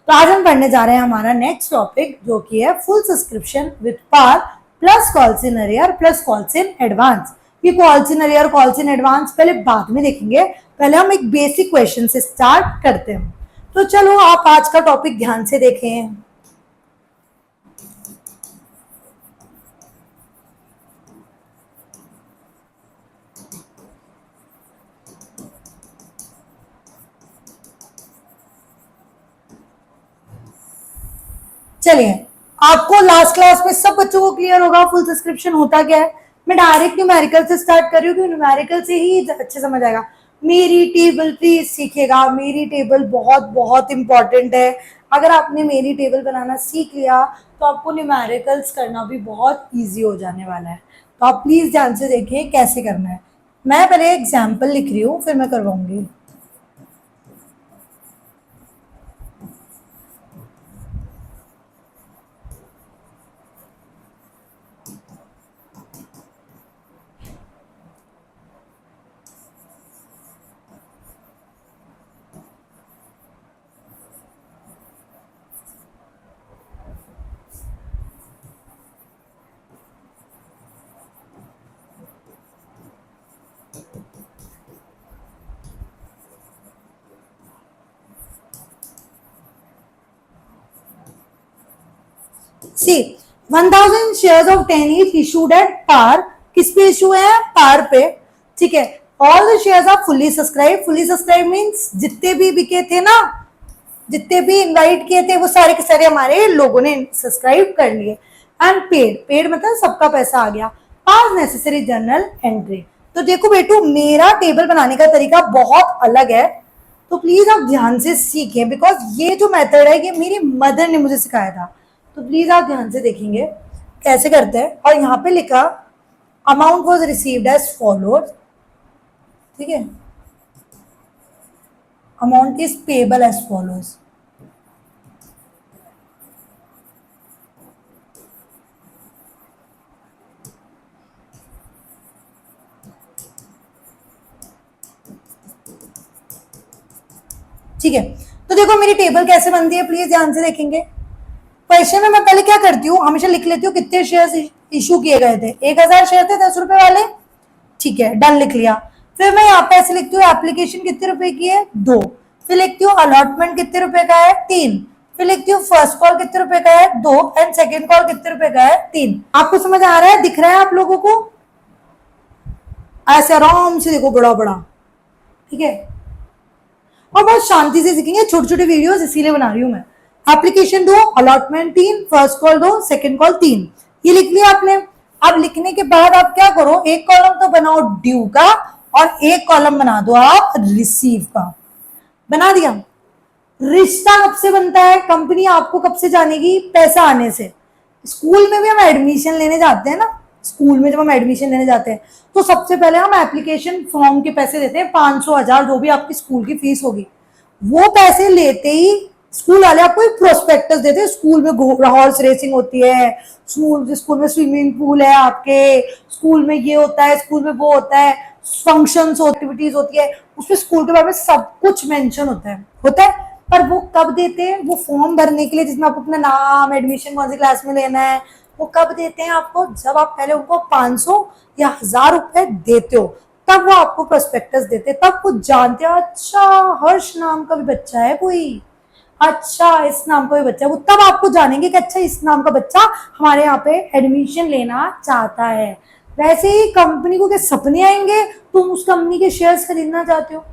तो आज हम पढ़ने जा रहे हैं हमारा नेक्स्ट टॉपिक जो कि है full subscription with par plus calls in arrear plus calls in advance. ये calls in arrear calls in advance पहले बाद में देखेंगे, पहले हम एक बेसिक क्वेश्चन से स्टार्ट करते हैं। तो चलो आप आज का टॉपिक ध्यान से देखें। चलिए, आपको लास्ट क्लास में सब बच्चों को क्लियर होगा फुल सब्सक्रिप्शन होता क्या है। मैं डायरेक्ट न्यूमेरिकल से स्टार्ट कर रही हूँ, न्यूमेरिकल से ही अच्छे समझ आएगा। मेरी टेबल प्लीज सीखिएगा, मेरी टेबल बहुत बहुत इंपॉर्टेंट है। अगर आपने मेरी टेबल बनाना सीख लिया तो आपको न्यूमेरिकल्स करना भी बहुत ईजी हो जाने वाला है। तो आप प्लीज ध्यान से देखिए कैसे करना है। मैं पहले एग्जाम्पल लिख रही हूँ, फिर मैं करवाऊंगी। सी 1000 shares of 10 each issued at par। किस पे इशू है? पार पे। ठीक है। All the shares are fully subscribe. Fully subscribe means जितने भी बिके थे ना, जितने भी इनवाइट किए थे वो सारे के सारे हमारे लोगों ने सब्सक्राइब कर लिए। एंड पेड, पेड मतलब सबका पैसा आ गया। पास नेसेसरी जर्नल एंट्री। तो देखो बेटू, मेरा टेबल बनाने का तरीका बहुत अलग है, तो प्लीज आप ध्यान से सीखें, बिकॉज ये जो मेथड है ये मेरी मदर ने मुझे सिखाया था। तो प्लीज आप ध्यान से देखेंगे कैसे करते हैं। और यहाँ पे लिखा amount was received as follows. ठीक है, amount is payable as follows. ठीक है, तो देखो मेरी टेबल कैसे बनती है, प्लीज ध्यान से देखेंगे। क्वेश्चन में मैं पहले क्या करती हूँ, हमेशा लिख लेती हूँ कितने शेयर्स इशू किए गए थे। 1000 शेयर थे 10 रुपए वाले। ठीक है, डन लिख लिया। फिर मैं यहाँ पे ऐसे लिखती हूँ एप्लीकेशन कितने रुपए की है, 2। फिर लिखती हूँ अलॉटमेंट कितने रुपए का है, 3। फिर लिखती हूँ फर्स्ट कॉल कितने रुपए का है, 2। एंड सेकेंड कॉल कितने रुपए का है, 3। आपको समझ आ रहा है, दिख रहा है आप लोगों को? ऐसे आराम से देखो, बड़ा बड़ा। ठीक है, और बहुत शांति से सीखेंगे। छोटे छोटे वीडियोस इसीलिए बना रही हूँ मैं। Application 2, allotment 3, first call 2, second call 3। ये लिख लिया आपने। अब लिखने के बाद आप क्या करो, एक कॉलम तो बनाओ ड्यू का और एक कॉलम बना दो आप रिसीव का। बना दिया। रिश्ता कब से बनता है, कंपनी आपको कब से जानेगी? पैसा आने से। स्कूल में भी हम एडमिशन लेने जाते हैं ना, स्कूल में जब हम एडमिशन लेने जाते हैं तो सबसे पहले हम एप्लीकेशन फॉर्म के पैसे देते हैं, 500 1000 जो भी आपकी स्कूल की फीस होगी। वो पैसे लेते ही स्कूल वाले आपको एक प्रोस्पेक्टस देते हैं। स्कूल में हॉर्स रेसिंग होती है, स्कूल में स्विमिंग पूल है, आपके स्कूल में ये होता है, स्कूल में वो होता है, फंक्शंस एक्टिविटीज होती है, उसमें स्कूल के बारे में सब कुछ मेंशन होता है। पर वो कब देते हैं? वो फॉर्म भरने के लिए जिसमें आपको अपना नाम, एडमिशन कौन सी क्लास में लेना है, वो कब देते हैं आपको? जब आप पहले उनको 500 या 1000 रुपए देते हो, तब वो आपको प्रोस्पेक्टस देते हैं। तब वो जानते हो अच्छा हर्ष नाम का भी बच्चा है कोई, अच्छा इस नाम का भी बच्चा है, वो तब आपको जानेंगे कि अच्छा इस नाम का बच्चा हमारे यहाँ पे एडमिशन लेना चाहता है। वैसे ही कंपनी को क्या सपने आएंगे, तुम उस कंपनी के शेयर्स खरीदना चाहते हो?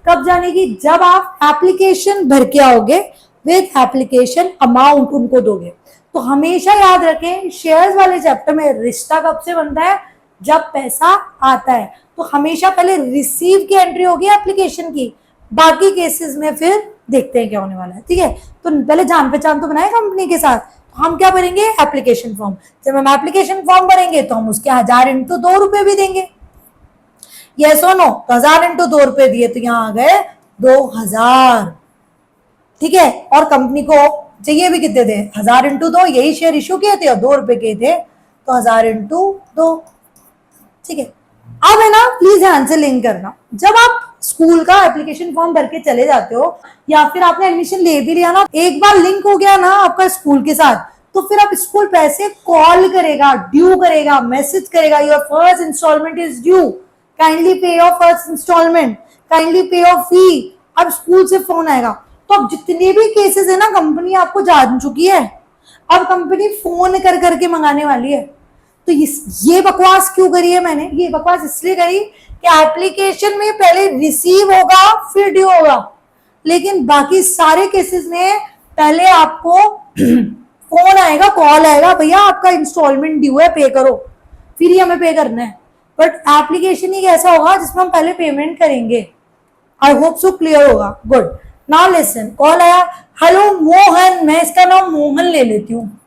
कब जानेगी? जब आप एप्लीकेशन भर के आओगे, विद एप्लीकेशन अमाउंट उनको दोगे। तो हमेशा याद रखें, शेयर्स वाले चैप्टर में रिश्ता कब से बनता है? जब पैसा आता है। तो हमेशा पहले रिसीव की एंट्री होगी एप्लीकेशन की, बाकी केसेस में फिर देखते हैं क्या होने वाला है। ठीक है, तो पहले जान पहचान तो बनाए कंपनी के साथ। तो हम क्या भरेंगे? Application form. जब हम एप्लीकेशन फॉर्म भरेंगे तो हम उसके 1000 इंटू 2 रुपए भी देंगे। ये सुनो, तो 1000 इंटू 2 रुपए दिए तो यहाँ आ गए 2000। ठीक है, और कंपनी को चाहिए भी कितने थे? 1000 इंटू 2, यही शेयर इशू किए थे और 2 रुपए के थे, तो 1000 इंटू 2। ठीक है, अब है ना, प्लीज ध्यान से लिंक करना। जब आप स्कूल का एप्लीकेशन फॉर्म भर के चले जाते हो, या फिर आपने एडमिशन ले भी लिया ना, एक बार लिंक हो गया ना आपका स्कूल के साथ, तो फिर आप स्कूल पैसे कॉल करेगा, ड्यू करेगा, मैसेज करेगा, your first instalment is due, kindly pay your first instalment, kindly pay your fee. अब स्कूल से फोन आएगा। तो अब जितने भी केसेस है ना, कंपनी आपको जान चुकी है, अब कंपनी फोन कर करके मंगाने वाली है। तो ये बकवास क्यों करी है मैंने? ये बकवास इसलिए करी कि एप्लीकेशन में पहले रिसीव होगा फिर ड्यू होगा, लेकिन बाकी सारे केसेस में पहले आपको फोन आएगा, कॉल आएगा, भैया आपका इंस्टॉलमेंट ड्यू है, पे करो, फिर ही हमें पे करना है। बट एप्लीकेशन ही ऐसा होगा जिसमें हम पहले पेमेंट करेंगे। आई होप सो क्लियर होगा। गुड, नाउ लिसन, कॉल आया, हेलो मोहन, मैं इसका नाम मोहन ले लेती हूँ।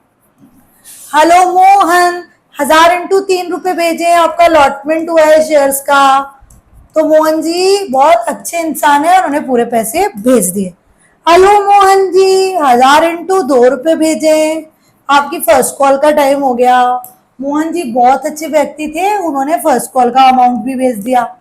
हेलो मोहन, 1000 इंटू 3 रुपए भेजे, आपका अलॉटमेंट हुआ है शेयर्स का। तो मोहन जी बहुत अच्छे इंसान है, उन्होंने पूरे पैसे भेज दिए। हेलो मोहन जी, 1000 इंटू 2 रुपए भेजे, आपकी फर्स्ट कॉल का टाइम हो गया। मोहन जी बहुत अच्छे व्यक्ति थे, उन्होंने फर्स्ट कॉल का अमाउंट भी भेज दिया।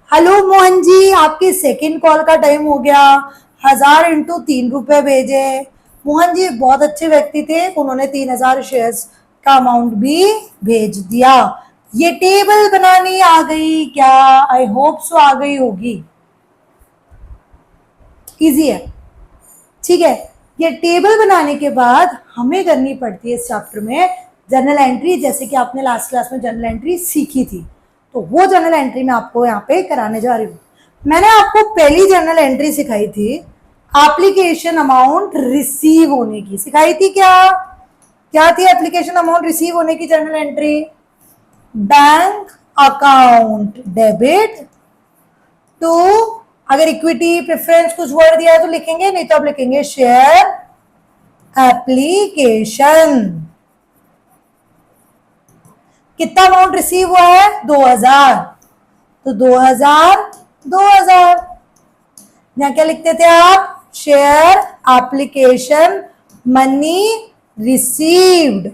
हेलो मोहन जी, आपकी सेकंड कॉल का टाइम हो गया, 1000 इंटू 3 रुपए भेजे। मोहन जी बहुत अच्छे व्यक्ति थे, उन्होंने 3000 शेयर्स का अमाउंट भी भेज दिया। ये टेबल बनानी आ गई क्या? आई होप सो आ गई होगी। इजी है, ठीक है। ये टेबल बनाने के बाद हमें करनी पड़ती है इस चैप्टर में जर्नल एंट्री, जैसे कि आपने लास्ट क्लास में जर्नल एंट्री सीखी थी, तो वो जर्नल एंट्री मैं आपको यहाँ पे कराने जा रही हूँ। मैंने आपको पहली जर्नल एंट्री सिखाई थी एप्लीकेशन अमाउंट रिसीव होने की, सिखाई थी क्या थी एप्लीकेशन अमाउंट रिसीव होने की journal entry? Bank account debit to, अगर इक्विटी प्रेफरेंस कुछ वर्ड दिया है तो लिखेंगे, नहीं तो आप लिखेंगे शेयर एप्लीकेशन। कितना अमाउंट रिसीव हुआ है? 2000, तो 2000 यहां क्या लिखते थे आप? शेयर एप्लीकेशन मनी रिसीव्ड,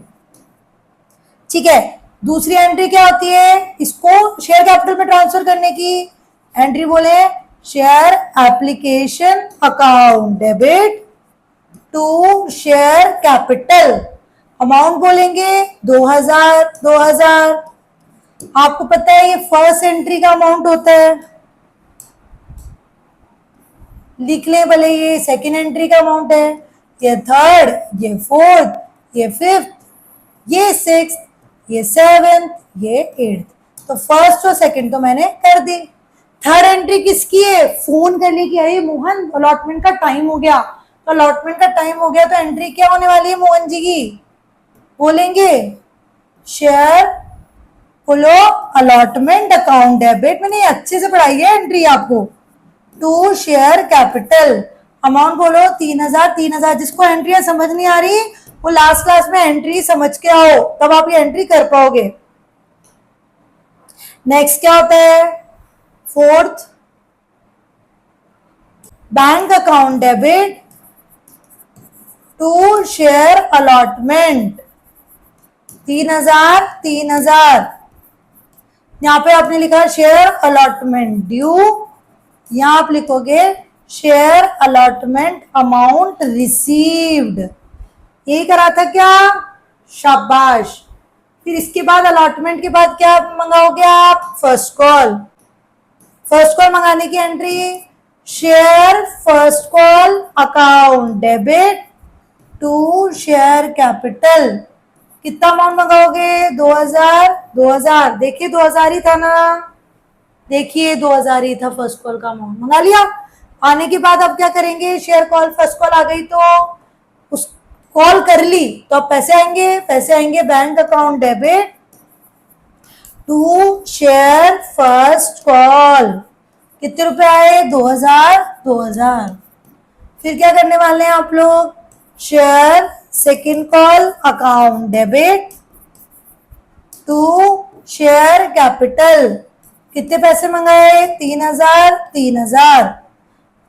ठीक है। दूसरी एंट्री क्या होती है? इसको शेयर कैपिटल में ट्रांसफर करने की एंट्री बोले share application account debit to share capital. Amount बोलेंगे 2000। आपको पता है ये फर्स्ट एंट्री का अमाउंट होता है, लिख लें भले, ये सेकेंड एंट्री का अमाउंट है, ये थर्ड, ये फोर्थ, ये फिफ्थ, ये सिक्स, ये सेवेंथ, ये एट्थ। तो फर्स्ट और सेकंड तो मैंने कर दी। थर्ड एंट्री किसकी है? फोन करने की। अरे मोहन अलॉटमेंट का टाइम हो गया, तो अलॉटमेंट का टाइम हो गया तो एंट्री क्या होने वाली है मोहन जी की? बोलेंगे शेयर बोलो अलॉटमेंट अकाउंट डेबिट। मैंने अच्छे से पढ़ाई है एंट्री आपको। टू शेयर कैपिटल, अमाउंट बोलो 3000। जिसको एंट्रियां समझ नहीं आ रही वो लास्ट क्लास में एंट्री समझ के आओ, तब आप ये एंट्री कर पाओगे। नेक्स्ट क्या होता है? Fourth, bank account debit to share allotment, 3000। यहां पे आपने लिखा शेयर अलॉटमेंट ड्यू, यहां आप लिखोगे शेयर अलॉटमेंट अमाउंट रिसीव्ड। यही करा था क्या? शाबाश। फिर इसके बाद अलॉटमेंट के बाद क्या मंगाओगे आप? First call. फर्स्ट कॉल मंगाने की entry share first call account debit to share capital. कितना अमाउंट मंगाओगे? 2000। देखिए 2000 ही था ना, देखिए 2000 ही था फर्स्ट कॉल का अमाउंट, मंगा लिया। आने के बाद अब क्या करेंगे? शेयर कॉल, फर्स्ट कॉल आ गई तो उस कॉल कर ली तो अब पैसे आएंगे bank account debit to share first call. कितने रुपए आए? 2000। फिर क्या करने वाले हैं आप लोग? Share second call account debit to share capital. कितने पैसे मंगाए? 3000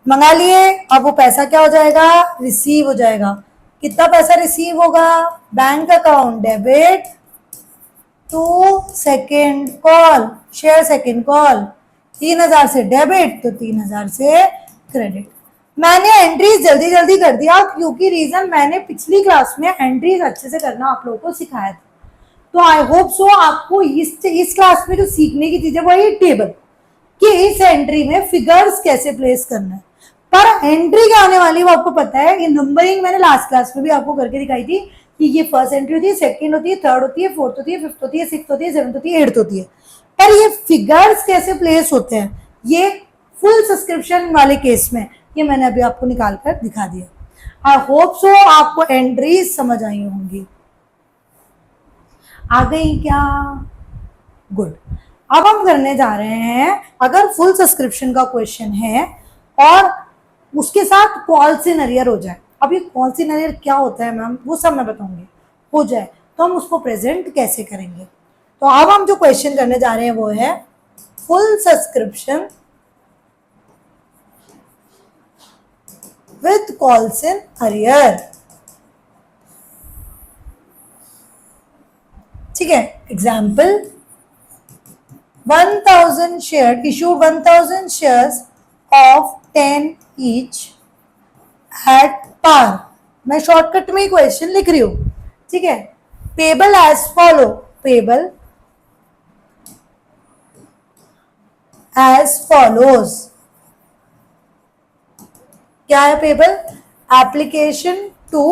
मंगा लिए। अब वो पैसा क्या हो जाएगा? रिसीव हो जाएगा। कितना पैसा रिसीव होगा? Bank account debit to second call, share second call. 3,000 से डेबिट तो 3,000 से क्रेडिट। मैंने एंट्रीज जल्दी जल्दी कर दिया क्योंकि रीजन मैंने पिछली क्लास में एंट्रीज अच्छे से करना आप लोगों को सिखाया था। तो आई होप सो आपको इस क्लास में जो सीखने की चीज है वो है टेबल, कि इस एंट्री में फिगर्स कैसे प्लेस करना है। पर एंट्री क्या आने वाली वो आपको पता है, ये नंबरिंग मैंने लास्ट क्लास में भी आपको करके दिखाई थी कि ये फर्स्ट एंट्री होती है, सेकंड होती है, थर्ड होती है, फोर्थ होती है, फिफ्थ होती है, सिक्स्थ होती है, सेवंथ होती है, एट्थ होती है। पर ये फिगर्स कैसे प्लेस होते हैं ये फुल सब्सक्रिप्शन वाले केस में ये मैंने अभी आपको निकाल कर दिखा दिया। आई होप सो आपको एंट्रीज समझ आई होंगी। आ गई क्या? गुड। अब हम करने जा रहे हैं, अगर फुल सब्सक्रिप्शन का क्वेश्चन है और उसके साथ कॉल इन अरियर हो जाए। अब ये कॉल इन अरियर क्या होता है मैम वो सब मैं बताऊंगी, हो जाए तो हम उसको प्रेजेंट कैसे करेंगे। तो अब हम जो क्वेश्चन करने जा रहे हैं वो है full subscription with calls in arrear. ठीक है, example 1000 share issued 1000 shares of 10 each at par। मैं शॉर्टकट में ही क्वेश्चन लिख रही हूं, ठीक है। Payable as follow, payable as follows. क्या है payable? Application 2,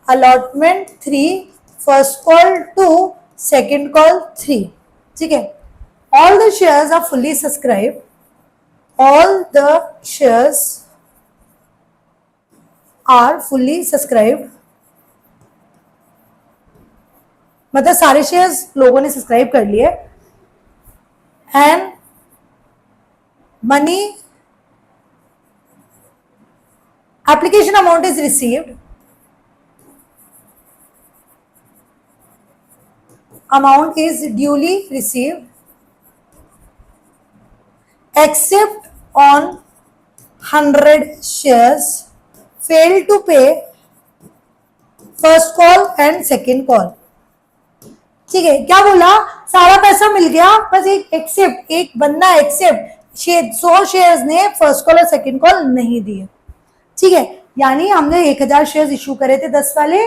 allotment 3, first call 2, second call 3। ठीक है, all the shares are fully subscribed, all the shares are fully subscribed, मतलब सारे शेयर्स लोगों ने सब्सक्राइब कर लिए। And money application amount is received, amount is duly received except on 100 shares fail to pay first call and second call। ठीक है, क्या बोला? सारा पैसा मिल गया, बस एक एक्सेप्ट, एक बंदा एक्सेप्ट 100 शेयर्स ने फर्स्ट कॉल और सेकंड कॉल नहीं दिए। ठीक है, यानी हमने 1000 शेयर्स इशू करे थे 10 वाले,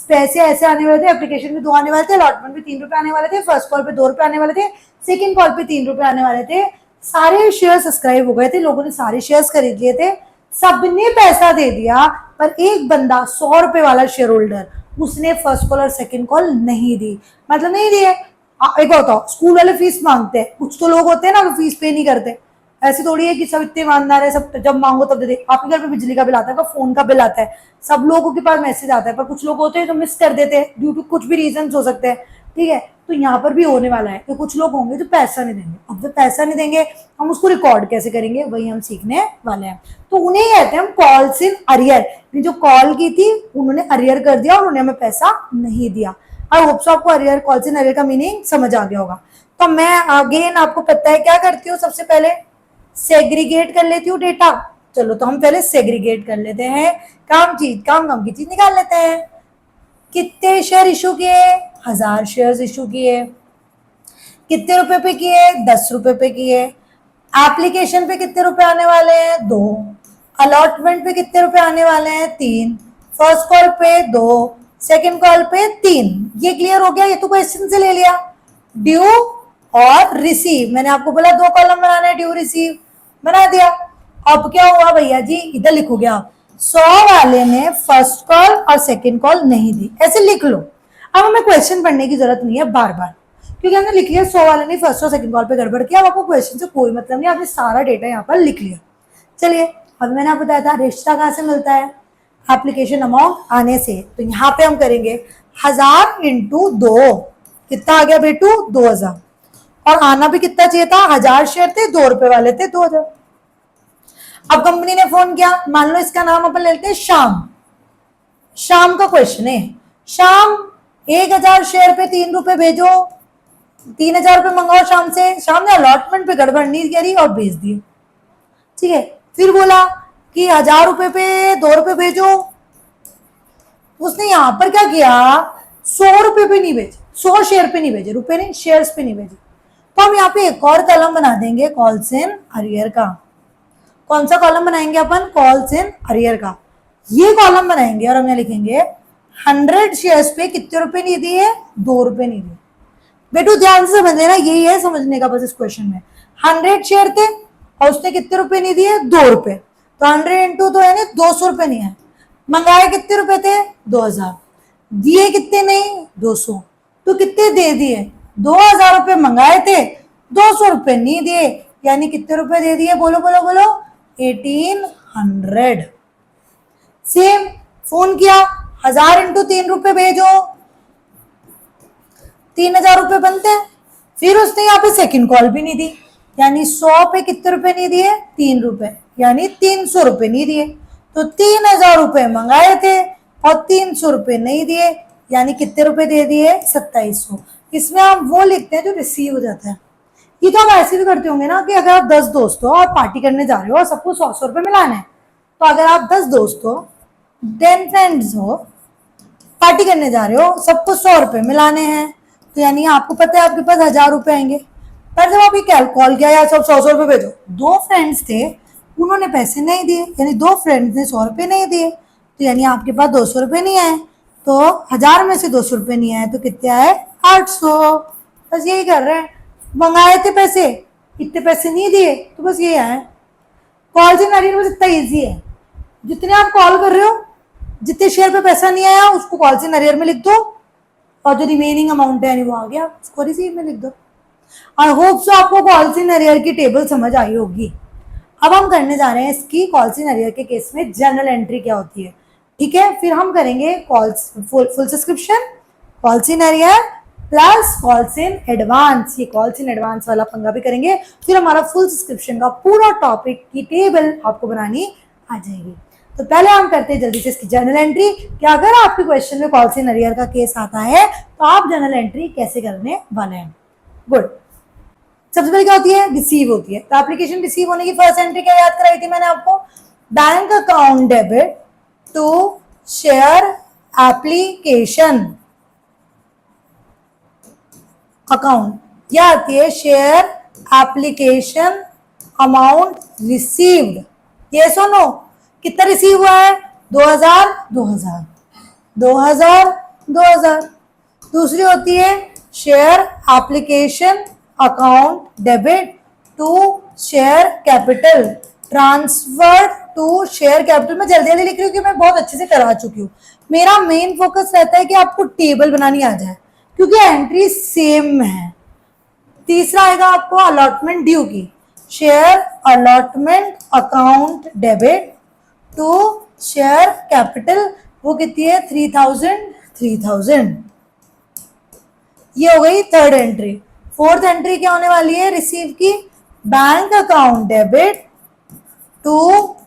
पैसे ऐसे आने वाले थे, एप्लीकेशन पे 2 आने वाले थे, अलॉटमेंट पे 3 रुपए आने वाले थे, फर्स्ट कॉल पे 2 रुपए आने वाले थे, सेकंड कॉल पे 3 रुपए आने वाले थे। सारे शेयर सब्सक्राइब हो गए थे, लोगों ने सारे शेयर्स खरीद लिए थे, सबने पैसा दे दिया, पर एक बंदा 100 रुपए वाला शेयर होल्डर उसने फर्स्ट कॉल और सेकंड कॉल नहीं दी, मतलब नहीं दिए। एक बताओ, स्कूल वाले फीस मांगते हैं, कुछ तो लोग होते हैं ना वो फीस पे नहीं करते। ऐसी थोड़ी है कि सब इतने ईमानदार है, सब जब मांगो तब दे दे। आपके घर पे बिजली का बिल आता है, फोन का बिल आता है, सब लोगों के पास मैसेज आता है, पर कुछ लोग होते हैं जो मिस कर देते हैं ड्यू टू कुछ भी रीजन हो सकते हैं। ठीक है, तो यहाँ पर भी होने वाला है कि कुछ लोग होंगे जो पैसा नहीं देंगे। अब जब पैसा नहीं देंगे हम उसको रिकॉर्ड कैसे करेंगे, वही हम सीखने वाले हैं। तो उन्हें कहते हैं हम कॉल्स इन अरियर। जो कॉल की थी उन्होंने अरियर कर दिया और उन्हें हमें पैसा नहीं दिया। आई होप सो आपको अरियर, कॉल्स इन अरियर का मीनिंग समझ आ गया होगा। तो मैं अगेन आपको पता है क्या करती हूँ, सबसे पहले सेग्रीगेट कर लेती हूँ डेटा। चलो तो हम पहले सेग्रीगेट कर लेते हैं, काम की चीज निकाल लेते हैं। कितने शेयर इशू किए? 1000 शेयर्स इशू किए। कितने रुपए पे किए? 10 रुपए पे किए। एप्लीकेशन पे कितने रुपए आने वाले हैं? 2। अलॉटमेंट पे कितने रुपए आने वाले हैं? 3। फर्स्ट कॉल पे 2, सेकंड कॉल पे 3। ये क्लियर हो गया, ये तो क्वेश्चन से ले लिया। ड्यू और रिसीव, मैंने आपको बोला 2 कॉलम बनाना है, ड्यू रिसीव बना दिया। अब क्या हुआ भैया जी, इधर लिखोगे आप 100 वाले ने फर्स्ट कॉल और सेकंड कॉल नहीं दी, ऐसे लिख लो। अब हमें क्वेश्चन पढ़ने की जरूरत नहीं है बार बार, क्योंकि हमने लिख लिया 100 वाले ने फर्स्ट और सेकंड कॉल पे गड़बड़ किया। अब आपको क्वेश्चन से कोई मतलब नहीं, आपने सारा डेटा यहाँ पर लिख लिया। चलिए, अब मैंने आपको बताया था रिश्ता कहाँ से मिलता है, एप्लीकेशन अमाउंट आने से। तो यहाँ पे हम करेंगे 1000 इंटू 2, कितना आ गया बेटू? 2000। और आना भी कितना चाहिए था? 1000 शेयर थे, 2 रुपए वाले थे, 2000। अब कंपनी ने फोन किया, मान लो इसका नाम अपन लेते हैं श्याम। श्याम का क्वेश्चन है, श्याम 1000 शेयर पे 3 रुपए भेजो, 3000 रुपए मंगाओ श्याम से। श्याम ने अलॉटमेंट पे गड़बड़ नहीं करी और भेज दिए। ठीक है, फिर बोला कि 1000 रुपए पे 2 रुपए भेजो। उसने यहां पर क्या किया? 100 रुपए पे नहीं भेजे, 100 शेयर पे नहीं भेजे, रुपए नहीं शेयर्स पे नहीं भेजे। तो हम यहाँ पे एक और कॉलम बना देंगे कॉल्स इन अरियर का। कौन सा कॉलम बनाएंगे अपन? कॉल्स इन अरियर का। ये कॉलम बनाएंगे और हम लिखेंगे 100 शेयर्स पे कितने रुपए नहीं दिए? 2 रुपए नहीं दिए। बेटू ध्यान से समझ लेना, यही है समझने का बस इस क्वेश्चन में। 100 शेयर थे और उसने कितने रुपए नहीं दिए? 2 रुपए। तो 100 इंटू 2 यानी 200 रुपए नहीं है। मंगाए कितने रुपए थे? 2000। दिए कितने? नहीं, 200। तो कितने दे दिए? 2000 रुपए मंगाए थे, 200 रुपए नहीं दिए, यानी कितने रुपए दे दिए? बोलो बोलो बोलो, 1800। सेम फोन किया, 1000 इंटू 3 रुपए भेजो, 3000 रुपए बनते हैं। फिर उसने यहाँ पे सेकंड कॉल भी नहीं दी, यानी 100 पे कितने रुपए नहीं दिए? 3 रुपए, यानी 300 रुपए नहीं दिए। तो 3000 रुपए मंगाए थे और 300 रुपए नहीं दिए, यानी कितने रुपए दे दिए? 2700। इसमें आप वो लिखते हैं जो रिसीव हो जाता है। ये तो आप ऐसे भी करते होंगे ना कि अगर आप 10 दोस्त हो और पार्टी करने जा रहे हो और सबको 100 रुपए मिलाना है, तो अगर आप 10 दोस्त हो, 10 फ्रेंड्स हो, पार्टी करने जा रहे हो, सबको 100 रुपए मिलाने हैं, तो यानी आपको पता है आपके पास 1000 रुपए आएंगे। पर जब आप ये कॉल किया यार सब 100 रुपए भेजो, 2 फ्रेंड्स थे उन्होंने पैसे नहीं दिए, यानी 2 फ्रेंड्स ने 100 रुपए नहीं दिए, तो यानी आपके पास 200 रुपए नहीं आए। तो 1000 में से 200 रुपए नहीं आए तो कितने आए? 800। बस यही कर रहे हैं, मंगाए थे पैसे, इतने पैसे नहीं दिए, तो बस ये आए। कॉल से नारी बस इतना ईजी है, जितने आप कॉल कर रहे हो, जितने शेयर पे पैसा नहीं आया उसको कॉल से नरियर में लिख दो, और जो रिमेनिंग अमाउंट है वो आ गया उसको रिसीव में लिख दो। आई होप सो आपको कॉल इन अरियर की टेबल समझ आई होगी। अब हम करने जा रहे हैं इसकी कॉल इन अरियर के केस में जर्नल एंट्री क्या होती है, ठीक है। फिर हम करेंगे calls full subscription, call in arrear plus calls in advance. ये कॉल्स इन एडवांस वाला पंगा भी करेंगे। फिर हमारा फुल सब्सक्रिप्शन का पूरा टॉपिक की टेबल आपको बनानी आ जाएगी। तो पहले हम करते हैं जल्दी से इसकी जर्नल एंट्री कि अगर आपके क्वेश्चन में कॉल्स इन अरियर का केस आता है तो आप जर्नल एंट्री कैसे करने वाले हैं। गुड। सबसे पहले क्या होती है? रिसीव होती है। तो एप्लीकेशन रिसीव होने की फर्स्ट एंट्री क्या याद कराई थी मैंने आपको? Bank account debit to share application account, क्या आती है? Share application amount received. ये सुनो, कितना रिसीव हुआ है? 2000 2000 2000 2000। दूसरी होती है share application account debit to share capital transferred to share capital. मैं जल्दी जल्दी लिख रही हूँ कि मैं बहुत अच्छे से करा चुकी हूँ। मेरा मेन फोकस रहता है कि आपको टेबल बनानी आ जाए क्योंकि एंट्री सेम है। तीसरा आएगा आपको अलॉटमेंट ड्यू की, share allotment account debit to share capital, वो कितनी है? 3000। ये हो गई थर्ड एंट्री। फोर्थ एंट्री क्या होने वाली है रिसीव की? Bank account debit to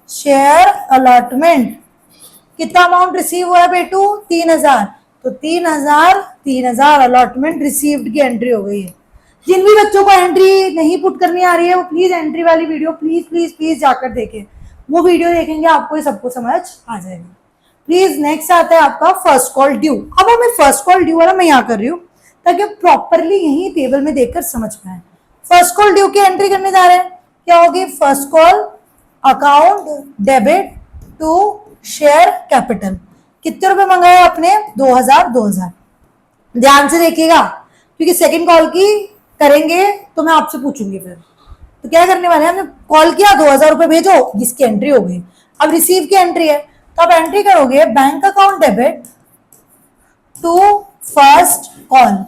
share allotment. कितना अमाउंट रिसीव हुआ है बेटू? 3000। तो 3000 अलॉटमेंट रिसीव्ड की एंट्री हो गई है। जिन भी बच्चों को एंट्री नहीं पुट करनी आ रही है वो प्लीज एंट्री वाली वीडियो प्लीज जाकर देखें। वो वीडियो देखेंगे आपको ये सबको समझ आ जाएगी। प्लीज नेक्स्ट आता है आपका फर्स्ट कॉल ड्यू। अब हमें फर्स्ट कॉल ड्यू वाला मैं यहाँ कर रही हूँ ताकि प्रॉपरली यही टेबल में देखकर समझ पाए। फर्स्ट कॉल ड्यू की एंट्री करने जा रहे हैं, क्या होगी? First call account debit to share capital. कितने रुपए मंगाए आपने? 2000। ध्यान से देखिएगा क्योंकि सेकंड कॉल की करेंगे तो मैं आपसे पूछूंगी फिर। तो क्या करने वाले हैं? हमने कॉल किया, 2000 रुपए भेजो, जिसकी एंट्री हो गई। अब रिसीव की एंट्री है तो आप एंट्री करोगे bank account debit to first call,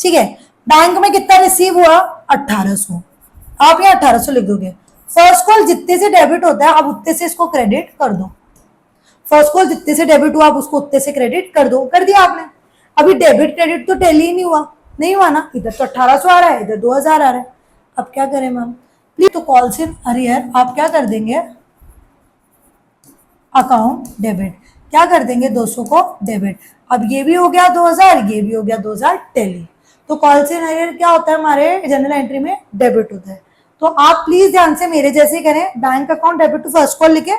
ठीक है। बैंक में कितना रिसीव हुआ? 1800। आप यहाँ 1800 लिख दोगे। फर्स्ट कॉल जितने से डेबिट होता है आप उतने से इसको क्रेडिट कर दो। फर्स्ट कॉल जितने से डेबिट हुआ आप उसको उतने से क्रेडिट कर दो। कर दिया आपने। अभी डेबिट क्रेडिट तो टैली ही नहीं हुआ ना। इधर तो 1800 आ रहा है, इधर 2000 आ रहा है। अब क्या करें मैम? प्लीज तो कॉल से अरियर आप क्या कर देंगे? अकाउंट डेबिट क्या कर देंगे? 200 को डेबिट। अब ये भी हो गया 2000, ये भी हो गया 2000 टैली। तो कॉल से अरियर क्या होता है? हमारे जनरल एंट्री में डेबिट होता है। तो आप प्लीज ध्यान से मेरे जैसे करें, bank account debit to first call लिखे।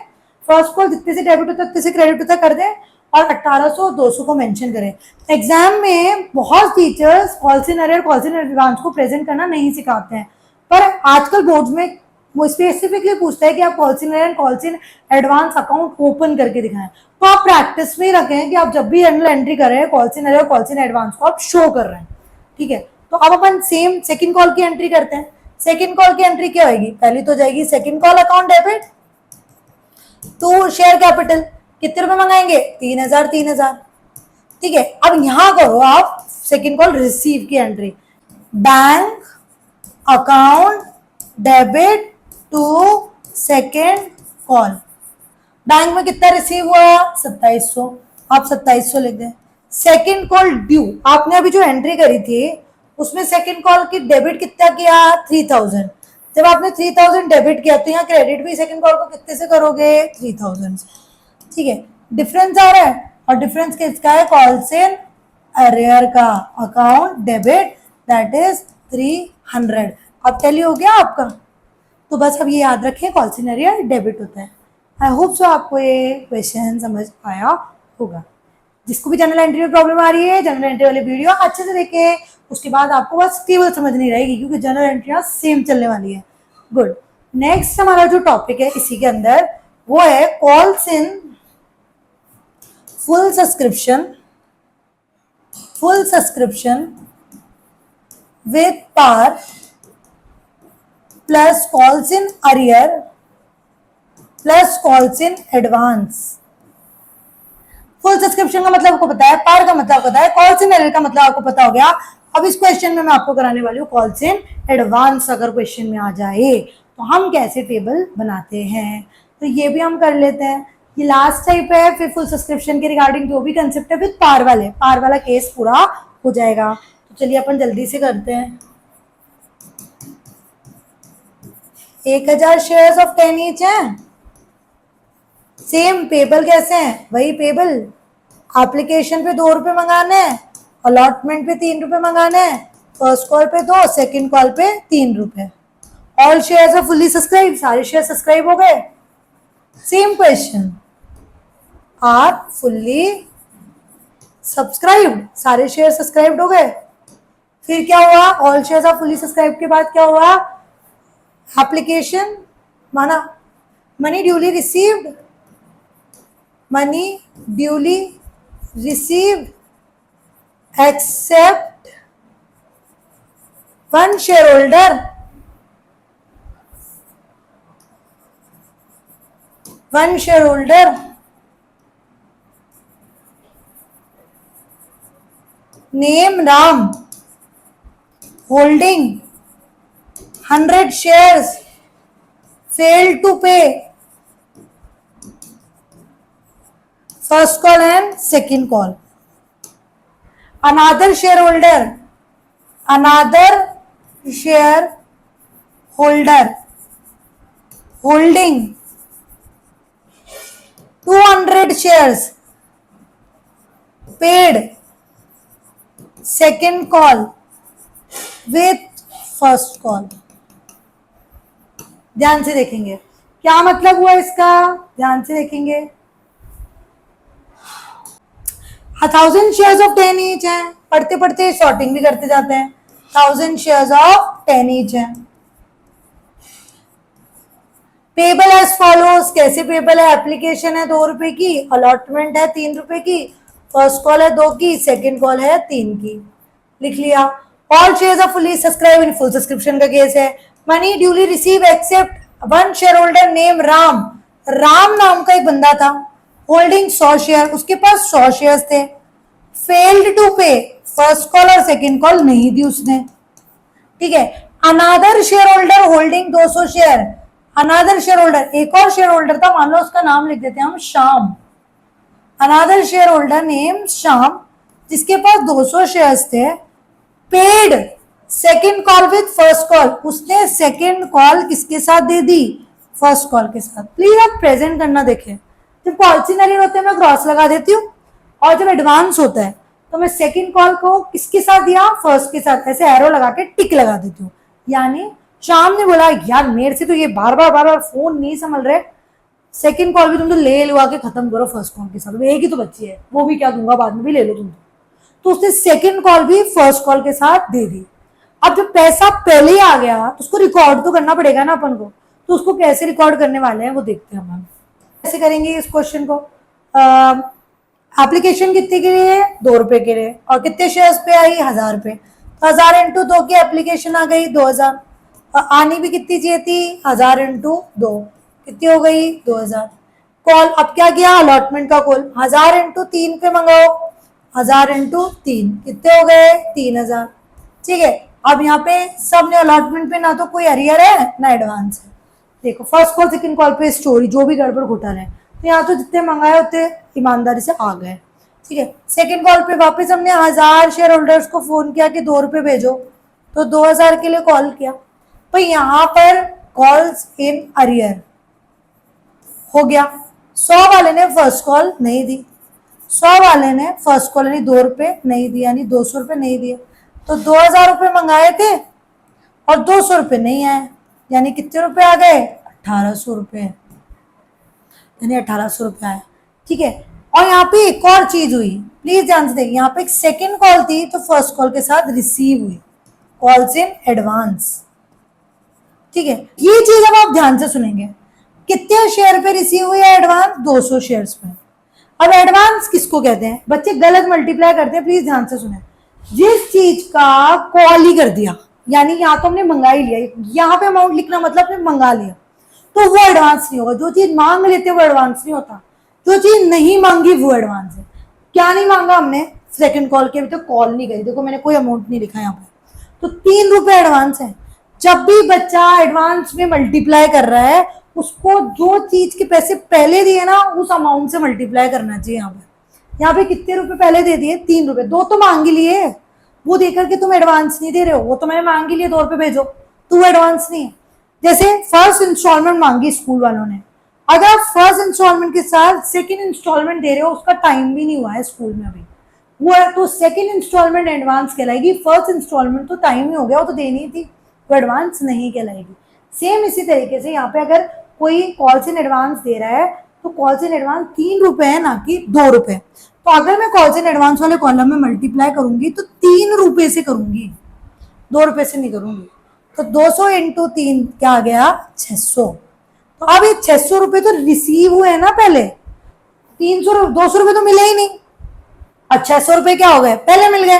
फर्स्ट कॉल जितने से डेबिट होता है उतने से क्रेडिट होता है कर दें, और 1800 200 को मेंशन करें। एग्जाम में बहुत टीचर्स कॉल सिनेरियो और कॉल सिनेरियो एडवांस को प्रेजेंट करना नहीं सिखाते हैं, पर आजकल बोर्ड में वो स्पेसिफिकली पूछता है कि आप call scenario and call sin advance account open करके दिखाएं। तो आप प्रैक्टिस में रखें कि आप जब भी जर्नल एंट्री कर रहे हैं कॉल सिनेरियो और कॉल सिन एडवांस को आप शो कर रहे हैं, ठीक है। तो अब अपन सेम सेकंड कॉल की एंट्री करते हैं। सेकंड कॉल की एंट्री क्या होगी? पहली तो जाएगी सेकंड कॉल अकाउंट डेबिट तो शेयर कैपिटल, कितने रुपए मंगाएंगे? 3000 3000, ठीक है। अब यहां करो आप सेकंड कॉल रिसीव की entry, bank account debit to second call. Bank में कितना रिसीव हुआ? 2700, आप 2700 लिख दें। सेकंड कॉल ड्यू, आपने अभी जो एंट्री करी थी उसमें सेकंड कॉल की डेबिट कितना किया? 3000। जब आपने 3000 डेबिट किया तो यहाँ क्रेडिट भी सेकंड कॉल को कितने से करोगे? 3000 से, ठीक है। डिफरेंस आ रहा है, और डिफरेंस किसका है? कॉल से अरियर का अकाउंट डेबिट, दैट इज 300। अब टैली हो गया आपका। तो बस अब ये याद रखिए कॉल से अरियर डेबिट होता है। आई होप सो आपको ये क्वेश्चन समझ आया होगा। जिसको भी जनरल एंट्री में प्रॉब्लम आ रही है, जनरल एंट्री वाली वीडियो अच्छे से देखें, उसके बाद आपको बस टेबल समझ नहीं रहेगी क्योंकि जनरल एंट्रियां सेम चलने वाली है। गुड। नेक्स्ट हमारा जो टॉपिक है इसी के अंदर वो है calls in full subscription with par plus calls in arrear plus calls in advance. Full subscription का मतलब आपको पता है, पार का मतलब पता है, कॉल्स इन अरियर का मतलब आपको पता हो गया। अब इस क्वेश्चन में मैं आपको कराने वाली हूँ कॉल्स इन एडवांस। अगर क्वेश्चन में आ जाए तो हम कैसे टेबल बनाते हैं, तो ये भी हम कर लेते हैं। ये लास्ट टाइप है, फिर फुल सब्सक्रिप्शन के रिगार्डिंग जो भी कंसेप्ट है विद पार वाला केस पूरा हो जाएगा। तो चलिए अपन जल्दी से करते हैं। 1000 शेयर्स ऑफ 10 ईच है। सेम पेबल कैसे है? वही पेबल, एप्लीकेशन पे 2 रुपए मंगाने हैं, अलॉटमेंट पे 3 रुपए मंगाने हैं, फर्स्ट कॉल पे 2, सेकंड कॉल पे 3 रुपए। All shares are fully subscribe, सारे शेयर सब्सक्राइब हो गए। Same question, are fully subscribed, सारे शेयर सब्सक्राइब्ड हो गए। फिर क्या हुआ? All shares are fully subscribe के बाद क्या हुआ? एप्लीकेशन माना money duly received, money duly received except one shareholder name Ram holding 100 shares failed to pay first call and second call. Another shareholder holding 200 shares paid second call with first call. ध्यान से देखेंगे क्या मतलब हुआ इसका, ध्यान से देखेंगे। 1000 शेयर्स ऑफ 10 ईच है, पढ़ते पढ़ते शॉर्टिंग भी करते जाते हैं। 1000 शेयर्स ऑफ 10 ईच है। पेबल एज फॉलोज, कैसे पेबल है? एप्लीकेशन है 2 रुपए की, अलॉटमेंट है 3 रुपए की, फर्स्ट कॉल है 2 की, सेकंड कॉल है 3 की। लिख लिया। All shares are fully subscribe, in full subscription का केस है। Money duly receive except one share holder name Ram नाम का एक बंदा था, होल्डिंग 100 शेयर, उसके पास 100 शेयर्स थे। Failed to pay, first call और सेकंड कॉल नहीं दी उसने, ठीक है। Another share holder holding 200 share, another share holder एक और शेयर होल्डर था, मान लो उसका नाम लिख देते हैं हम श्याम। अनादर शेयर होल्डर नेम श्याम जिसके पास 200 शेयर्स थे, paid second call with first call, उसने सेकंड कॉल किसके साथ दे दी? फर्स्ट कॉल के साथ। प्लीज आप प्रेजेंट करना देखें। जब पॉलिसी होते हैं मैं क्रॉस लगा देती हूँ, और जब एडवांस होता है तो मैं सेकंड कॉल को किसके साथ दिया? फर्स्ट के साथ, ऐसे एरो लगा के टिक लगा देती हूँ। यानी शाम ने बोला यार मेरे से तो ये बार बार फोन नहीं संभल रहे, सेकंड कॉल भी तुम तो ले लुआ के खत्म करो फर्स्ट कॉल के साथ, एक ही तो बच्ची है, वो भी क्या दूंगा बाद में भी ले लो तुम। तो उसने सेकंड कॉल भी फर्स्ट कॉल के साथ दे दी। अब जब पैसा पहले ही आ गया तो उसको रिकॉर्ड तो करना पड़ेगा ना अपन को, तो उसको कैसे रिकॉर्ड करने वाले हैं वो देखते हैं हम। कैसे करेंगे इस क्वेश्चन को? एप्लीकेशन कितने के लिए है? 2 रुपए के लिए। और कितने शेयर्स पे आई? 1000 पे। तो 1000 × 2 की एप्लीकेशन आ गई 2000। और आनी भी कितनी चाहिए थी? 1000 × 2 कितनी हो गई? 2000। कॉल अब क्या किया? अलॉटमेंट का कॉल 1000 × 3 पे मंगाओ। 1000 × 3 कितने हो गए? 3000। ठीक है, अब यहाँ पे सबने अलॉटमेंट पे ना तो कोई अरियर है ना एडवांस है। देखो फर्स्ट कॉल सेकंड कॉल पे स्टोरी जो भी गड़बड़ घोटाला है, तो यहाँ तो जितने मंगाए उतने ईमानदारी से आ गए। ठीक है, सेकंड कॉल पे वापस हमने 1000 शेयर होल्डर्स को फोन किया कि 2 रुपए भेजो, तो 2000 के लिए कॉल किया। तो यहाँ पर कॉल्स इन अरियर हो गया। 100 वाले ने फर्स्ट कॉल नहीं दी, 100 वाले ने फर्स्ट कॉल यानी 2 रुपए नहीं दिए, यानी 200 रुपए नहीं दिए। तो 2000 रुपए मंगाए थे और 200 रुपए नहीं आए, यानी कितने रुपए आ गए? 1800 रुपए, यानी 1800 रुपए आए। ठीक है, और यहाँ पे एक और चीज हुई, प्लीज ध्यान से देखिए। यहाँ पे एक सेकेंड कॉल थी तो फर्स्ट कॉल के साथ रिसीव हुई, कॉल्स इन एडवांस। ठीक है, ये चीज अब आप ध्यान से सुनेंगे। कितने शेयर पे रिसीव हुई है एडवांस? 200 शेयर्स पे। अब एडवांस किसको कहते हैं? बच्चे गलत मल्टीप्लाई करते हैं, प्लीज ध्यान से सुने। जिस चीज का कॉल ही कर दिया, यानी यहाँ तो हमने मंगा ही लिया, यहाँ पे अमाउंट लिखना मतलब हमने मंगा लिया, तो वो एडवांस नहीं होगा। जो चीज मांग लेते वो एडवांस नहीं होता, जो चीज नहीं मांगी वो एडवांस है। क्या नहीं मांगा हमने? सेकंड कॉल के, अभी तो कॉल नहीं करी, देखो मैंने कोई अमाउंट नहीं लिखा यहाँ पे, तो 3 रुपए एडवांस है। जब भी बच्चा एडवांस में मल्टीप्लाई कर रहा है, उसको जो चीज के पैसे पहले दिए ना उस अमाउंट से मल्टीप्लाई करना चाहिए। यहाँ पे कितने रुपए पहले दे दिए? 3 रुपए। 2 तो मांग ही लिए, वो देकर के तुम एडवांस नहीं दे रहे हो, वो तो मैंने मांग ही लिए 2 रुपए भेजो, तो वो एडवांस नहीं है। जैसे फर्स्ट इंस्टॉलमेंट मांगी स्कूल वालों ने, अगर आप फर्स्ट इंस्टॉलमेंट के साथ सेकंड इंस्टॉलमेंट दे रहे हो, उसका टाइम भी नहीं हुआ है स्कूल में अभी, वो है तो सेकंड इंस्टॉलमेंट एडवांस कहलाएगी। फर्स्ट इंस्टॉलमेंट तो टाइम ही हो गया, वो तो देनी ही थी, तो एडवांस नहीं कहलाएगी। सेम इसी तरीके से यहाँ पे अगर कोई कॉल्स इन एडवांस दे रहा है तो कॉल्स इन एडवांस 3 रुपए है, ना कि 2 रुपए। तो अगर मैं कॉल्स इन एडवांस वाले कॉलम में मल्टीप्लाई करूंगी तो 3 रुपए से करूंगी, 2 रुपए से नहीं करूंगी। तो 200 × 3 क्या आ गया? 600। तो अब ये 600 रुपए तो रिसीव हुए ना पहले, 200 रुपए तो मिले ही नहीं, और 600 रुपए क्या हो गए? पहले मिल गए।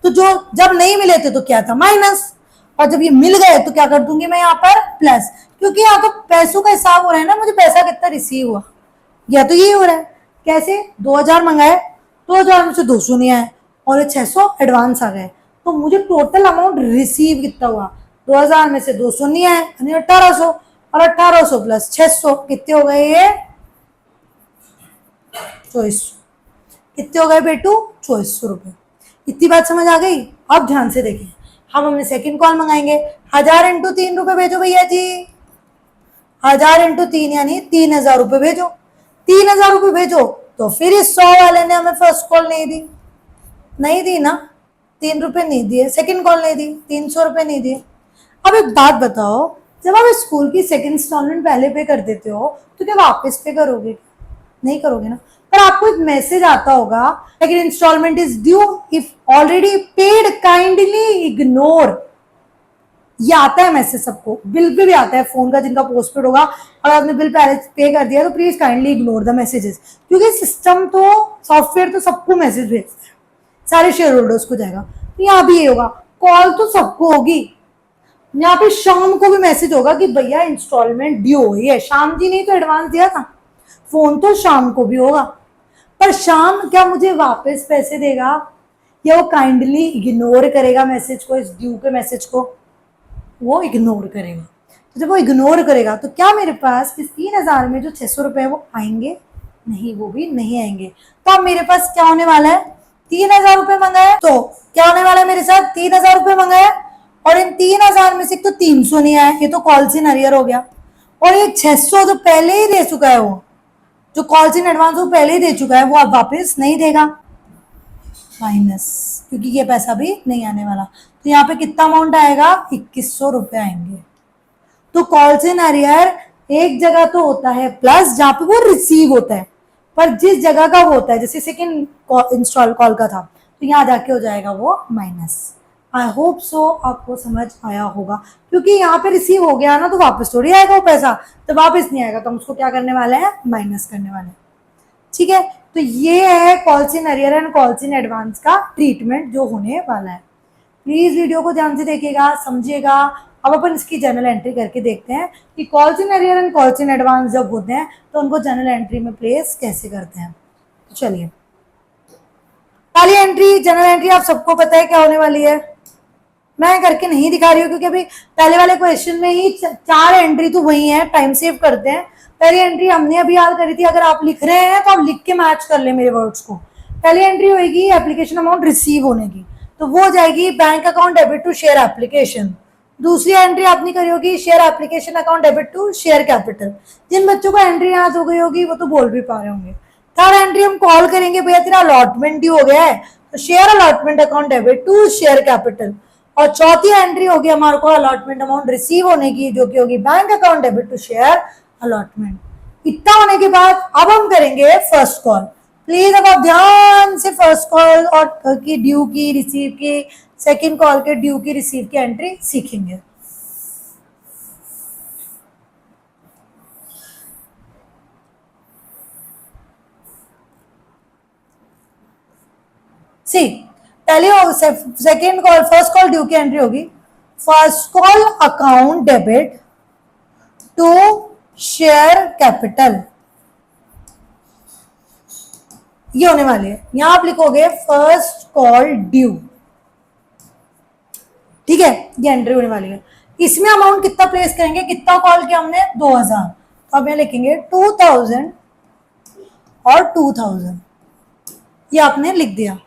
तो जो जब नहीं मिले थे तो क्या था? माइनस, और जब ये मिल गए तो क्या कर दूंगी मैं यहाँ पर? प्लस, क्योंकि यहाँ तो पैसों का हिसाब हो रहा है ना, मुझे पैसा कितना रिसीव हुआ, या तो ये हो रहा है। कैसे? 2000 मंगाए, 2000 में से 200 नहीं आए और ये 600 एडवांस आ गए, तो मुझे टोटल अमाउंट रिसीव कितना हुआ? 2000 में से 200 नहीं आए, यानी 1800, और 1800 प्लस 600 कितने हो गए? ये 2400। कितने हो गए बेटू? 2400 रुपए। इतनी बात समझ आ गई? अब ध्यान से देखें, हम हमने सेकंड कॉल मंगाएंगे। 1000 × 3 रुपए भेजो भैया जी, 1000 × 3 यानी 3000 रुपए भेजो। 3000 रुपए भेजो, तो फिर इस 100 वाले ने हमें फर्स्ट कॉल नहीं दी ना, 3 रुपए नहीं दिए। सेकंड कॉल नहीं दी, 300 रुपए नहीं दिए। अब एक बात बताओ, जब आप स्कूल की सेकंड इंस्टॉलमेंट पहले पे कर देते हो तो क्या वापस पे करोगे? नहीं करोगे ना। पर आपको एक मैसेज आता होगा, second instalment is due if already paid kindly ignore. ये आता है मैसेज सबको, बिल पे भी आता है फोन का जिनका पोस्टपेड होगा, अगर आपने बिल पहले पे कर दिया तो please kindly ignore the messages, क्योंकि सिस्टम तो सॉफ्टवेयर तो सबको मैसेज भेजता है, सारे शेयर होल्डर्स को जाएगा। तो यहाँ भी ये होगा, कॉल तो सबको होगी, यहाँ पे शाम को भी मैसेज होगा कि भैया इंस्टॉलमेंट ड्यू हुई है। शाम जी नहीं तो एडवांस दिया था, फोन तो शाम को भी होगा, पर शाम क्या मुझे वापस पैसे देगा या वो काइंडली इग्नोर करेगा मैसेज को, इस ड्यू के मैसेज को? वो इग्नोर करेगा। तो जब वो इग्नोर करेगा तो क्या मेरे पास इस 3000 में जो 600 रुपए है वो आएंगे? नहीं, वो भी नहीं आएंगे। तो अब मेरे पास क्या होने वाला है? 3000 रुपए मंगाया, तो क्या होने वाला है मेरे साथ? 3000 रुपए मंगाया और इन 3000 में से तो 300 नहीं आया, ये तो कॉल्स इन अरियर हो गया, और ये 600 जो पहले ही दे चुका है, वो जो कॉल्स इन एडवांस वो पहले ही दे चुका है, वो अब वापस नहीं देगा, माइनस, क्योंकि ये पैसा भी नहीं आने वाला। तो यहाँ पे कितना अमाउंट आएगा? 2100 रुपए आएंगे। तो कॉल्स इन अरियर एक जगह तो होता है प्लस जहां पे वो रिसीव होता है, पर जिस जगह का वो होता है, जैसे सेकेंड इंस्टॉल कॉल का था, तो यहाँ जाके हो जाएगा वो माइनस। आई होप सो आपको समझ आया होगा, क्योंकि यहाँ पे रिसीव हो गया ना तो वापस थोड़ी आएगा वो पैसा, तो वापस नहीं आएगा, तो हम उसको क्या करने वाले हैं, माइनस करने वाले हैं। ठीक है, तो ये है calls in arrear and calls in advance का ट्रीटमेंट जो होने वाला है। प्लीज वीडियो को ध्यान से देखिएगा, समझिएगा। अब अपन इसकी जर्नल एंट्री करके देखते हैं कि calls in arrear and calls in advance जब होते हैं तो उनको जर्नल एंट्री में प्लेस कैसे करते हैं। तो चलिए, पहली एंट्री, जनरल एंट्री आप सबको पता है क्या होने वाली है। मैं करके नहीं दिखा रही हूँ क्योंकि अभी पहले वाले क्वेश्चन में ही 4 एंट्री तो वही है, टाइम सेव करते हैं। पहली एंट्री हमने अभी याद करी थी, अगर आप लिख रहे हैं तो आप लिख के मैच कर ले मेरे वर्ड्स को। पहली एंट्री होगी एप्लीकेशन अमाउंट रिसीव होने की, तो वो हो जाएगी bank account debit to share application. दूसरी एंट्री आपने करी होगी share application account debit to share capital. जिन बच्चों को एंट्री याद हो गई होगी वो तो बोल भी पा रहे होंगे। थर्ड एंट्री हम कॉल करेंगे, भैया तेरा अलॉटमेंट ही हो गया है, तो share allotment account debit to share capital. और चौथी एंट्री होगी हमारे को अलॉटमेंट अमाउंट रिसीव होने की, जो कि होगी bank account debit to share allotment. इतना होने के बाद अब हम करेंगे फर्स्ट कॉल। प्लीज अब आप ध्यान से फर्स्ट कॉल और की ड्यू की रिसीव की, सेकेंड कॉल के ड्यू की रिसीव की एंट्री सीखेंगे। सी, पहले second call, first call due की एंट्री होगी first call account debit to share capital, ये होने वाली है। यहां आप लिखोगे फर्स्ट कॉल ड्यू, ठीक है, ये एंट्री होने वाली है। इसमें अमाउंट कितना प्लेस करेंगे, कितना कॉल किया हमने, 2000, तो अब यहाँ लिखेंगे 2000 और 2000, ये आपने लिख दिया।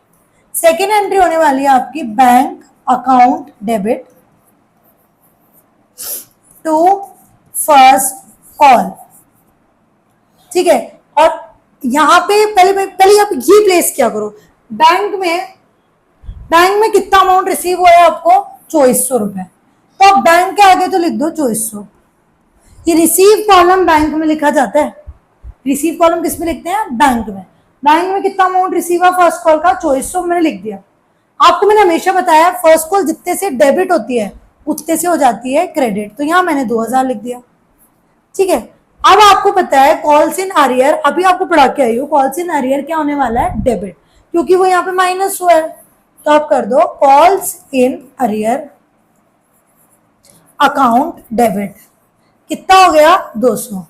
सेकेंड एंट्री होने वाली है आपकी bank account debit to first call, ठीक है। और यहां पे पहले आप ये प्लेस क्या करो, बैंक में कितना अमाउंट रिसीव हुआ है आपको, 2400 रुपए, तो आप बैंक के आगे तो लिख दो 2400। ये रिसीव कॉलम बैंक में लिखा जाता है, रिसीव कॉलम किस में लिखते हैं, बैंक में। बैंक में कितना अमाउंट रिसीव हुआ फर्स्ट कॉल का, 2400 मैंने लिख दिया। आपको मैंने हमेशा बताया फर्स्ट कॉल जितने से डेबिट होती है उतने से हो जाती है क्रेडिट, तो यहां मैंने 2000 लिख दिया, ठीक है। अब आपको पता है कॉल्स इन अरियर, अभी आपको पढ़ा के आई हूँ, कॉल्स इन अरियर क्या होने वाला है, डेबिट, क्योंकि वो यहाँ पे माइनस हुआ है, तो आप कर दो calls in arrear account debit, कितना हो गया 200,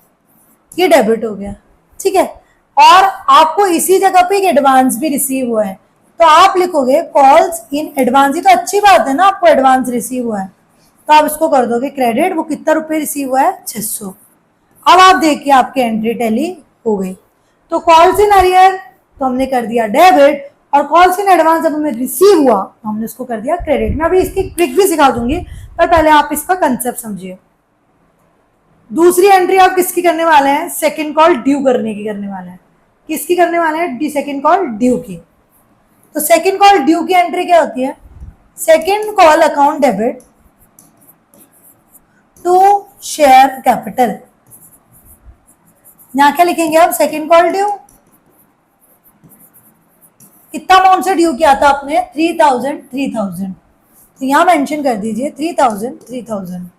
ये डेबिट हो गया, ठीक है। और आपको इसी जगह पे एक एडवांस भी रिसीव हुआ है, तो आप लिखोगे कॉल्स इन एडवांस, ये तो अच्छी बात है ना, आपको एडवांस रिसीव हुआ है, तो आप इसको कर दोगे क्रेडिट, वो कितना रुपए रिसीव हुआ है, 600। अब आप देखिए आपकी एंट्री टैली हो गई। तो कॉल्स इन अरियर तो हमने कर दिया डेबिट, और कॉल्स इन एडवांस जब हमें रिसीव हुआ तो हमने उसको कर दिया क्रेडिट। मैं अभी इसकी ट्रिक भी सिखा दूंगी, पर पहले आप इसका कंसेप्ट समझिए। दूसरी एंट्री आप किसकी करने वाले हैं, सेकेंड कॉल ड्यू करने की करने वाले हैं। किसकी करने वाले हैं, सेकेंड कॉल ड्यू की। तो सेकेंड कॉल ड्यू की एंट्री क्या होती है, second call account debit to share capital. यहां क्या लिखेंगे आप, सेकेंड कॉल ड्यू, कितना अमाउंट से ड्यू किया था आपने, 3000, तो यहां मेंशन कर दीजिए 3000।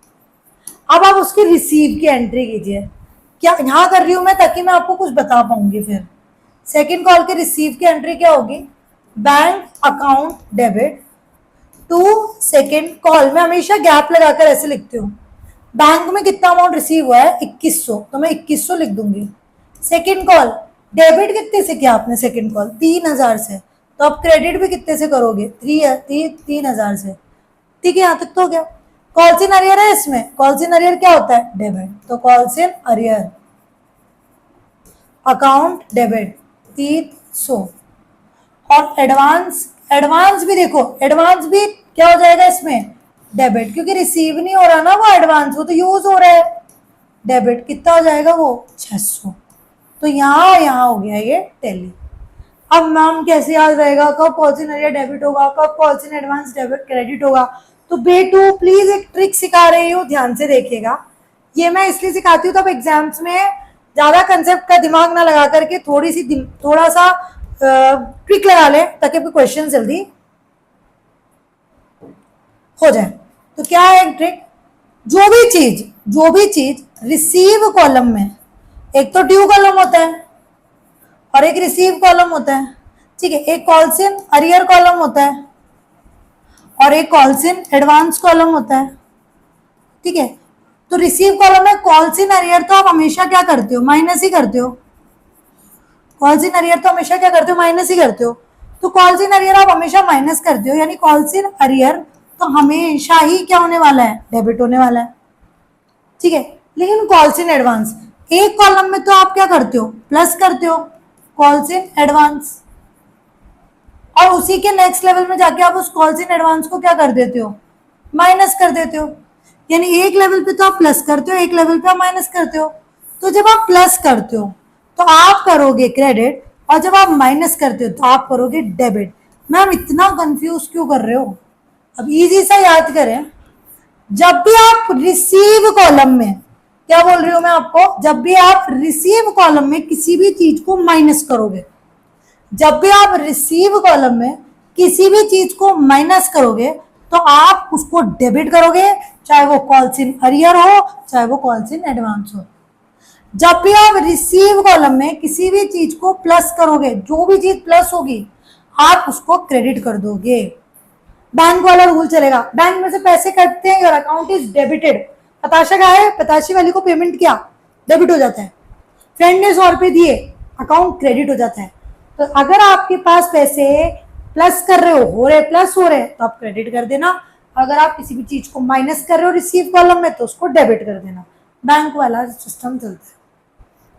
अब आप उसकी रिसीव की एंट्री कीजिए, क्या यहां कर रही हूं मैं ताकि मैं आपको कुछ बता पाऊंगी। फिर सेकेंड कॉल के रिसीव की एंट्री क्या होगी, bank account debit to second call, मैं हमेशा गैप लगाकर ऐसे लिखती हूँ, बैंक में कितना अमाउंट रिसीव हुआ है 2100, तो मैं 2100 लिख दूंगी। सेकेंड कॉल डेबिट कितने से किया आपने, सेकेंड कॉल 3000 से, तो आप क्रेडिट भी कितने से करोगे, 3000 से, ठीक है। यहां तक तो हो गया। कॉल्स इन अरियर है, इसमें कॉल्स इन अरियर क्या होता है, डेबिट, तो calls in arrear account debit 300। और एडवांस भी देखो, एडवांस भी क्या हो जाएगा इसमें, डेबिट, क्योंकि रिसीव नहीं हो रहा ना वो एडवांस, वो तो यूज हो रहा है, डेबिट कितना हो जाएगा वो 600। तो यहाँ हो गया ये टैली। अब मैम कैसे याद रहेगा कब कॉल्स इन अरियर डेबिट होगा, कब calls in advance debit credit होगा। तो बेटू प्लीज एक ट्रिक सिखा रही हूँ, ध्यान से देखिएगा। ये मैं इसलिए सिखाती हूँ तो अब एग्जाम्स में ज्यादा कंसेप्ट का दिमाग ना लगा करके थोड़ा सा ट्रिक लगा ले ताकि आपके क्वेश्चन जल्दी हो जाए। तो क्या है एक ट्रिक, जो भी चीज रिसीव कॉलम में, एक तो ड्यू कॉलम होता है और एक रिसीव कॉलम होता है, ठीक है, एक कॉल्स इन अरियर कॉलम होता है और एक कॉल्स इन एडवांस कॉलम होता है, ठीक है। तो रिसीव कॉलम में कॉल्स इन अरियर तो आप हमेशा क्या करते हो, माइनस ही करते हो। कॉल्स इन अरियर तो हमेशा क्या करते हो, माइनस ही करते हो। तो कॉल्स इन अरियर आप हमेशा माइनस करते हो, यानी कॉल्स इन अरियर तो हमेशा ही क्या होने वाला है, डेबिट होने वाला है, ठीक है। लेकिन कॉल्स इन एडवांस, एक कॉलम में तो आप क्या करते हो, प्लस करते हो, कॉल्स इन एडवांस, और उसी के नेक्स्ट लेवल में जाके आप उस कॉल्स इन एडवांस को क्या कर देते हो, माइनस कर देते हो। यानी एक लेवल पे तो आप प्लस करते हो, एक लेवल पे आप माइनस करते हो। तो जब आप प्लस करते हो तो आप करोगे क्रेडिट, और जब आप माइनस करते हो तो आप करोगे डेबिट। मैम इतना कंफ्यूज क्यों कर रहे हो, अब इजी सा याद करें। जब भी आप रिसीव कॉलम में, क्या बोल रही हूं मैं आपको, जब भी आप रिसीव कॉलम में किसी भी चीज को माइनस करोगे, जब भी आप रिसीव कॉलम में किसी भी चीज को माइनस करोगे तो आप उसको डेबिट करोगे, चाहे वो कॉल्स इन अरियर हो चाहे वो कॉल्स इन एडवांस हो। जब भी आप रिसीव कॉलम में किसी भी चीज को प्लस करोगे, जो भी चीज प्लस होगी आप उसको क्रेडिट कर दोगे। बैंक वाला रूल चलेगा, बैंक में से पैसे कटते हैं, योर अकाउंट इज डेबिटेड। पताशा का है, पताशी वाली को पेमेंट किया, डेबिट हो जाता है। फ्रेंड ने 100 रुपए दिए, अकाउंट क्रेडिट हो जाता है। तो अगर आपके पास पैसे प्लस कर रहे हो रहे प्लस हो रहे तो आप क्रेडिट कर देना, अगर आप किसी भी चीज को माइनस कर रहे हो रिसीव कॉलम में तो उसको डेबिट कर देना। बैंक वाला सिस्टम चलता है,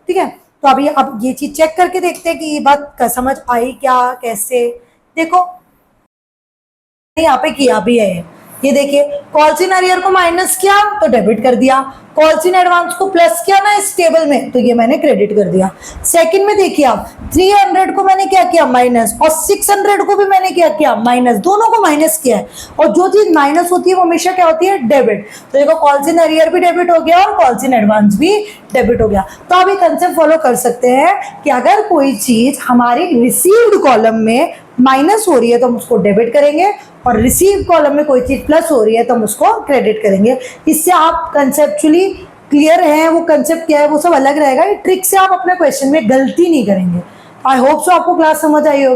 ठीक है। तो अभी अब ये चीज चेक करके देखते हैं कि ये बात समझ आई क्या, कैसे। देखो यहाँ पे किया भी है, ये देखिए, कॉल्स इन अरियर को माइनस किया तो डेबिट कर दिया, कॉल्स इन एडवांस को प्लस किया ना इस टेबल में तो ये मैंने क्रेडिट कर दिया। सेकंड में देखिए आप, 300 को मैंने क्या किया, माइनस, और 600 को भी मैंने क्या किया, माइनस, दोनों को माइनस किया है। और जो चीज माइनस होती है वो हमेशा क्या होती है, डेबिट। तो देखो कॉल्स इन अरियर भी डेबिट हो गया और कॉल्स इन एडवांस भी डेबिट हो गया। तो आप ये कंसेप्ट फॉलो कर सकते हैं कि अगर कोई चीज हमारी रिसीव्ड कॉलम में माइनस हो रही है तो हम उसको डेबिट करेंगे, और रिसीव कॉलम में कोई चीज प्लस हो रही है तो हम उसको क्रेडिट करेंगे। इससे आप कंसेप्चुअली क्लियर हैं, वो कंसेप्ट क्या है वो सब अलग रहेगा। ये ट्रिक से आप अपने क्वेश्चन में गलती नहीं करेंगे। आई होप सो आपको क्लास समझ आई होगी।